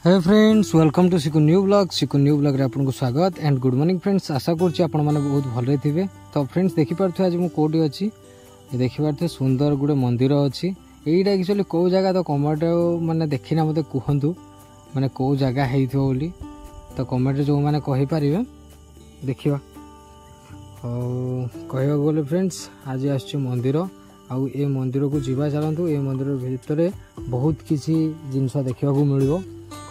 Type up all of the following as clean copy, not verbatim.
Hey friends welcome to सिकु new blog रे आपन को स्वागत एंड गुड मॉर्निंग फ्रेंड्स। आशा करछि आपन माने बहुत भले थिबे। तो फ्रेंड्स देखि पारथु आज मु कोडी अछि देखि पारथु सुंदर गुडे मंदिर अछि। एइडा एक्चुअली को जगह तो कमेंट माने देखिना मते कहंतु माने को जगह हेइथो बोली। तो कमेंट जो माने कहि परिबे देखिबा। कहवा गले फ्रेंड्स आज आछि मंदिर आउ ए मंदिर को जीवा चलतु। ए मंदिर भितर बहुत किसी जिनस देखा मिल।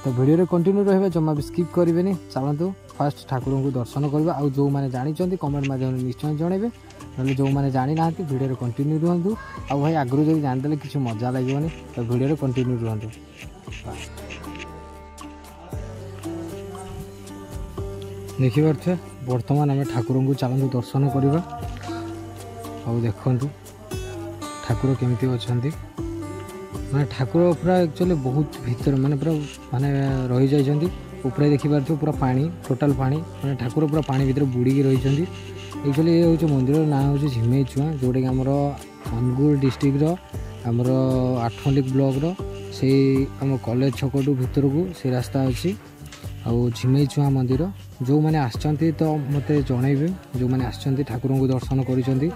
तो वीडियो कंटिन्यू रहा जमा भी स्किप करेंगे। चलतु फास्ट ठाकुर को दर्शन करवा। आउ जो मैंने जानते कमेंट माध्यम निश्चय जनइबे ना जो मैंने जानी ना वीडियो कंटिन्यू रुहतु। आ भाई आगु जब जानीदे किसी मजा लगे तो वीडियो कंटिन्यू रुहतु। देखिपे बर्तमान आम ठाकुर को चलतु दर्शन करवा। आउ देखु ठाकुर केमती अच्छा माने ठाकुर पूरा एक्चुअली बहुत भीतर माने पूरा माने रही जाइछंती। ऊपर देखि पारथु पूरा पानी टोटल पानी माने ठाकुर पूरा पानी भीतर बुड़ी के रहिछंती। एक्चुअली ये होछ मंदिर ना होछ झिमेई छुआ जोडे कि हमरो अनुगुल डिस्ट्रिक्ट रो हमरो आठमल्लिक ब्लॉक रो से हम कॉलेज छकटू भीतर को से रास्ता अछि। आ झिमेई छुआ मंदिर जो माने आछंती तो मते जणैबे जो माने आछंती ठाकुर को दर्शन करिसंती।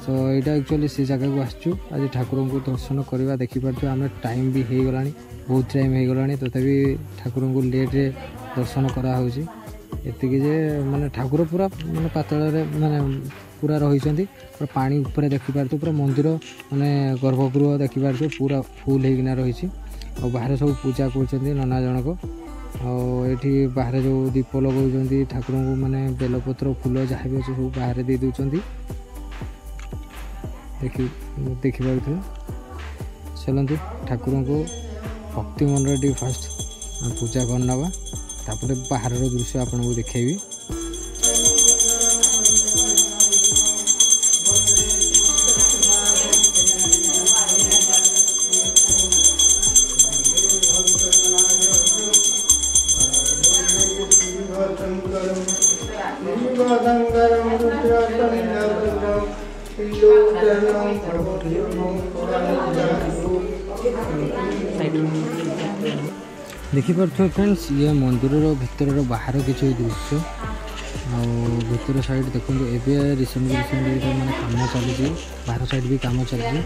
सो यहाँ एक्चुअली से जगह को आसचु आज ठाकुर को दर्शन करवा। देखिपे आम टाइम भी हो गला बहुत टाइम हो गला तथापि ठाकुर को लेट्रे दर्शन कराऊँच एतिक जे माने ठाकुर पूरा माने पातल माने पूरा रही पूरा पानी ऊपर देखिपार पूरा मंदिर माने गर्भगृह देखिपार पूरा फुल होना रही। और बाहर सब पूजा कर नना जनक आठी बाहर जो दीप लगे ठाकुर को माने बेलपत्र फूल जहाँ भी अच्छे सब बाहर दे दौरान देखिए चलतु ठाकुर को भक्ति मन टी फास्ट पूजा करना तापर बाहर दृश्य आपन को देखेबी। देखिपे फ्रेंड्स ये मंदिर भीतर बाहर किसी दृश्य भीतर साइड देखो एवं रिसेंटली मैंने कम चली बाहर साइड भी कम चलती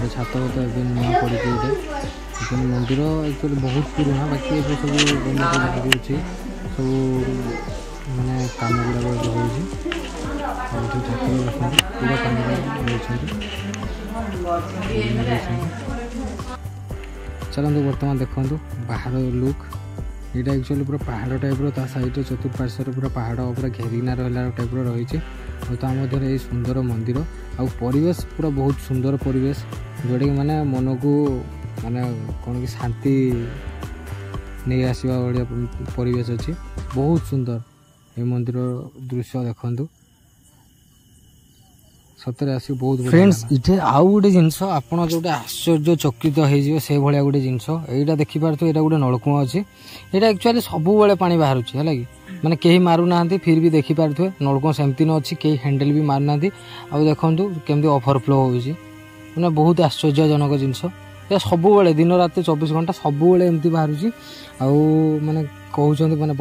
छात तो ए नुआ पड़ी लेकिन मंदिर एक्चुअली बहुत पुराना बाकी ये सब गवर्नमेंट सब मैंने कम गुड़ाक हो पूरा चलते बर्तमान देखु बाहर लुक यहाँ एक्चुअली पूरा पहाड़ टाइप ता साइड चतुर्पार्श्वर पूरा पहाड़ पूरा घेरिना रहा टाइप रही है। सुंदर मंदिर आ परिवेश पूरा बहुत सुंदर परिवेश जोटा कि माने मन को माने कौन कि शांति नहीं आसवा भाया परिवेश अच्छी बहुत सुंदर। ये मंदिर दृश्य देखु सतरे आसी बहुत फ्रेंड्स इटे आउ गोटे जिनस आपड़ जो आश्चर्य चकित हो भाया गोटे जिनस यहाँ देखिपार तो यहाँ गोटे नलकूआ अच्छी यहाँ एक्चुअली सब बेले पानी बाहर है कि माने कहीं मारूना फिर भी देखिपारे नलकूआ सेमती न अच्छी कहीं हैंडल भी मारूना आउ देखु केमती ओवरफ्लो हो मैंने बहुत आश्चर्यजनक जिनस या सब बेले दिन रात 24 घंटा सब बेले एमती बाहर आउ माने कहते माने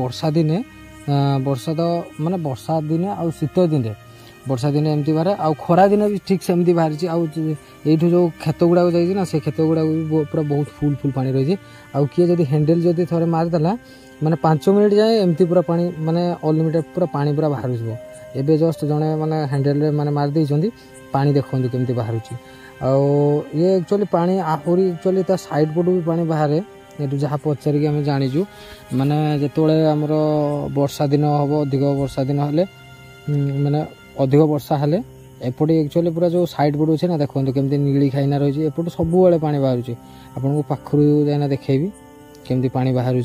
वर्षा तो माने वर्षा दिन आ शीत दिन वर्षा दिन एमती बाहर आउ खरा दिन भी ठीक सेमती बाहरी आउट जो खेत गुड़ाक जाइए से खेत गुड़ाक भी पूरा बहुत फुल फुल पानी रही आउ किए जब हैंडल जब थे मारिदेला माने 5 मिनट जाए एमती पूरा पानी माने अनलिमिटेड पूरा पानी पूरा बाहर एवं जस्ट जड़े माने हैंडल माने मार पानी देखते केमती बाहर ये एक्चुअली पानी आहरी एक्चुअली ता साइड पटू भी पानी बाहर ये जहाँ पचारिक आम जाचु माने जिते आमर वर्षा दिन हम अधिक वर्षा दिन हेले माने अधिक वर्षा हेले एपटे एक्चुअली पूरा जो साइड पटू अच्छे ना देखो केमती नीली खाईना रही एपटे सब बेले पानी बाहर आपन को पाखरु जाइना देखेबी केमती पानी बाहर।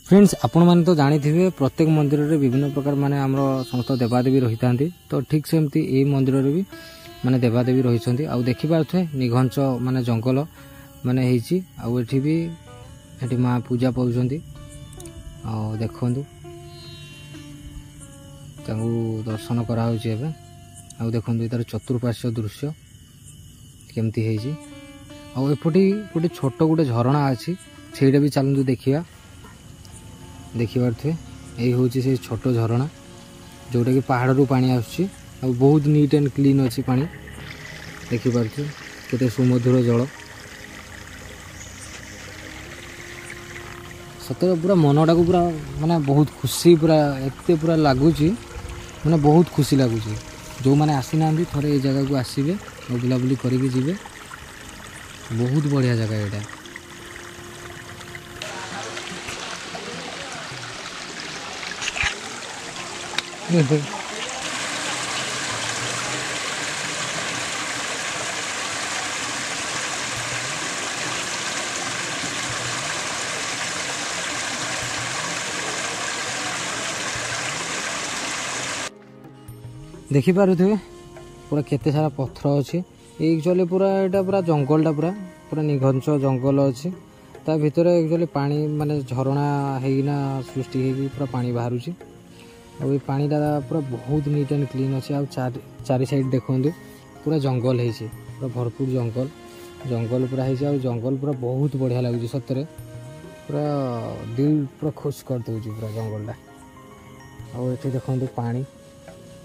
फ्रेंड्स आपण मैंने तो जानी थे प्रत्येक मंदिर में विभिन्न प्रकार माने आम समस्त देवादेवी रही था तो ठीक सेमती ये मंदिर में भी माने देवादेवी रही आउ देखिपे निघंच माने जंगल माने आठी भी ये माँ पूजा पाँच देखु दर्शन कराऊँ आउ देखु तार चतुर्पार्श्व दृश्य केमती है आउपटे गोटे छोट गोटे झरणा अच्छी से भी चलतु देखा देखिपे यही हूँ से छोट झरणा जोटा कि पहाड़ रू पानी आसुची बहुत नीट एंड क्लीन अच्छी पानी देखिपे केते सुमधुर जल सतरे पूरा मनटा को पूरा माने बहुत खुशी पूरा एते पूरा लगुच माने बहुत खुशी लगुच जो मैंने आसी ना थोड़े ये जगह को आसबे और बुलाबुली करके जी बहुत बढ़िया जगह यहाँ देखिपे पूरा केते सारा पत्थर अच्छी एक्चुअली पूरा यहाँ पूरा जंगलटा पूरा निघंच जंगल अच्छी ता भितर एक्चुअली पानी माने झरणा होना सृष्टि होगी पूरा पानी बाहर और पानीटा पूरा बहुत नीट एंड क्लीन अच्छे आ चारि साइड देखु पूरा जंगल है पूरा भरपूर जंगल जंगल पूरा है जंगल पूरा बहुत बढ़िया लगुच सतरे पूरा दिल पूरा खुश कर दूँ पूरा जंगलटा और ये देखो पानी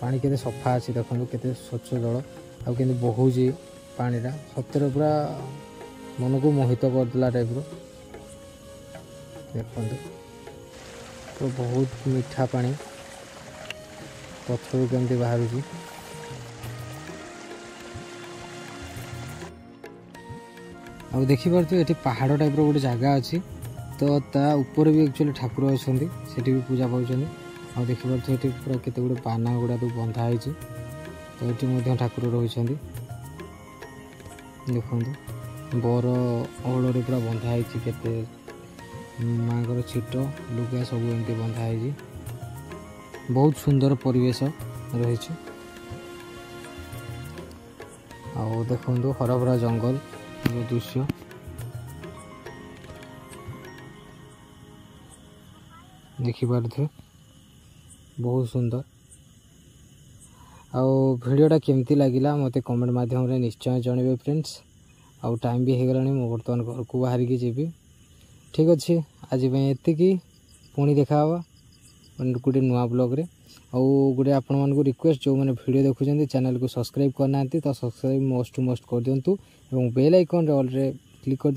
पानी केते सफा अच्छी देखो केते स्वच्छ जल आउ के बहुत पानीटा सतरे पूरा मन को मोहित करदेला टाइप देखो तो बहुत मीठा पानी पत्थर केमती बाहर आउ देखिपे ये पहाड़ टाइप गोटे जगह अच्छी तो ता ऊपर भी एक्चुअली ठाकुर अच्छा भी पूजा पाँच आ देखिपे ये पूरा केते गुड़े पाना गुड़ा तो बंधा है तो ये ठाकुर रही देखो बर ओहल पूरा बंधा है केते माँ छिट लुगा सब एमती बंधा है बहुत सुंदर परिवेश रही देखो हरा भरा जंगल दृश्य देखिपे बहुत सुंदर आउ वीडियोटा केमती लगिला मते कमेंट माध्यम रे निश्चय जनइबे फ्रेंड्स आउ टाइम भी हेगलानी मो बर्तमान घर को बाहर की जीवी ठीक अच्छे आज एतिकी पुणी देखा गोटे नुआ ब्लॉग रे आउ गोटे आपण मन को रिक्वेस्ट जो मैंने वीडियो देखुं चैनल को सब्सक्राइब करना तो सब्सक्राइब मस्ट टू मस्ट कर दिंतु और बेल आइकन रे ऑल रे क्लिक कर